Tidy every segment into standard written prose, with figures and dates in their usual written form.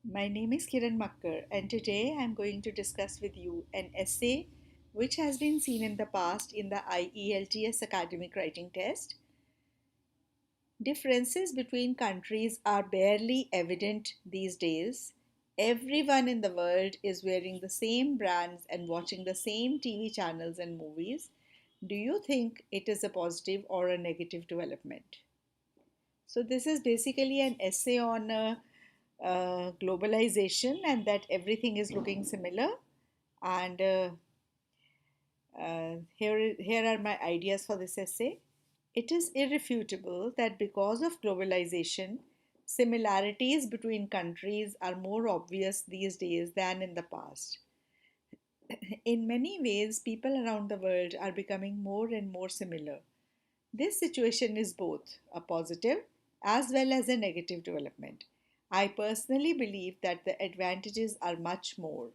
My name is Kiran Makkar, and today I'm going to discuss with you an essay which has been seen in the past in the IELTS academic writing test. Differences between countries are barely evident these days. Everyone in the world is wearing the same brands and watching the same TV channels and movies. Do you think it is a positive or a negative development? So, this is basically an essay on globalization and that everything is looking similar. And here are my ideas for this essay. It is irrefutable that because of globalization, similarities between countries are more obvious these days than in the past. In many ways, people around the world are becoming more and more similar. This situation is both a positive as well as a negative development. I personally believe that the advantages are much more.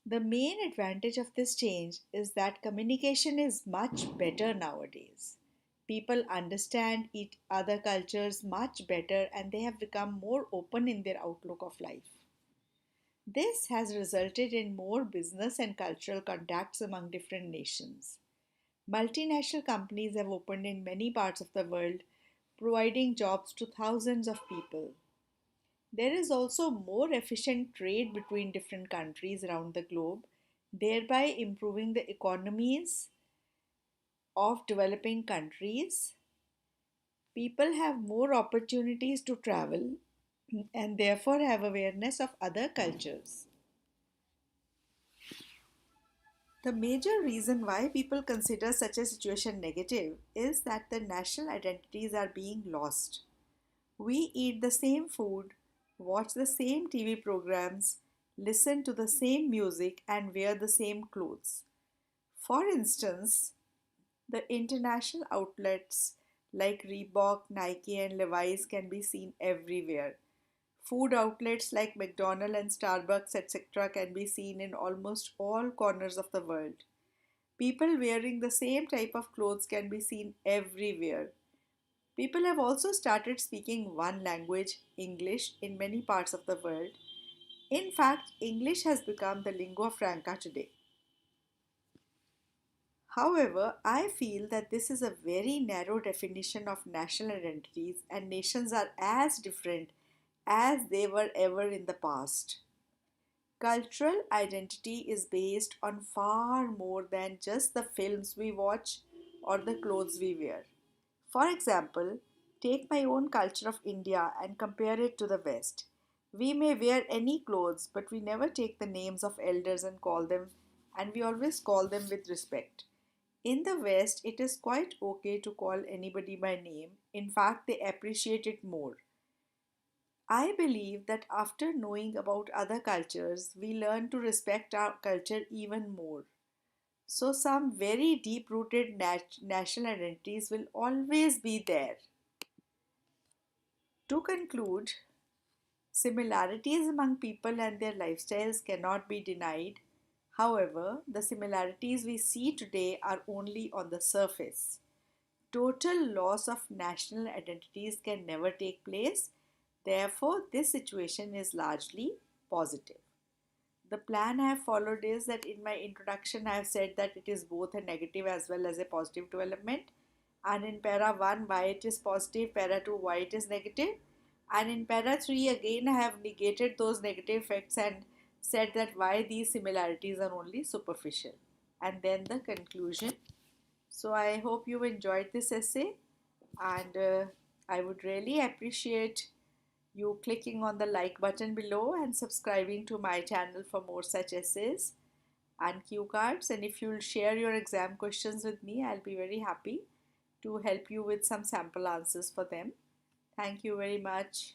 The main advantage of this change is that communication is much better nowadays. People understand each other cultures much better and they have become more open in their outlook of life. This has resulted in more business and cultural contacts among different nations. Multinational companies have opened in many parts of the world, providing jobs to thousands of people. There is also more efficient trade between different countries around the globe, thereby improving the economies of developing countries. People have more opportunities to travel and therefore have awareness of other cultures. The major reason why people consider such a situation negative is that the national identities are being lost. We eat the same food, watch the same TV programs, listen to the same music, and wear the same clothes. For instance, the international outlets like Reebok, Nike, and Levi's can be seen everywhere. Food outlets like McDonald's and Starbucks, etc., can be seen in almost all corners of the world. People wearing the same type of clothes can be seen everywhere. People have also started speaking one language, English, in many parts of the world. In fact, English has become the lingua franca today. However, I feel that this is a very narrow definition of national identities, and nations are as different as they were ever in the past. Cultural identity is based on far more than just the films we watch or the clothes we wear. For example, take my own culture of India and compare it to the West. We may wear any clothes, but we never take the names of elders and call them, and we always call them with respect. In the West, it is quite okay to call anybody by name. In fact, they appreciate it more. I believe that after knowing about other cultures, we learn to respect our culture even more. So, some very deep rooted national identities will always be there. To conclude, similarities among people and their lifestyles cannot be denied. However, the similarities we see today are only on the surface. Total loss of national identities can never take place. Therefore, this situation is largely positive. The plan I have followed is that in my introduction, I have said that it is both a negative as well as a positive development. And in para 1, why it is positive, para 2, why it is negative. And in para 3, again, I have negated those negative effects and said that why these similarities are only superficial. And then the conclusion. So I hope you enjoyed this essay, and I would really appreciate you clicking on the like button below and subscribing to my channel for more such essays and cue cards. And if you'll share your exam questions with me, I'll be very happy to help you with some sample answers for them. Thank you very much.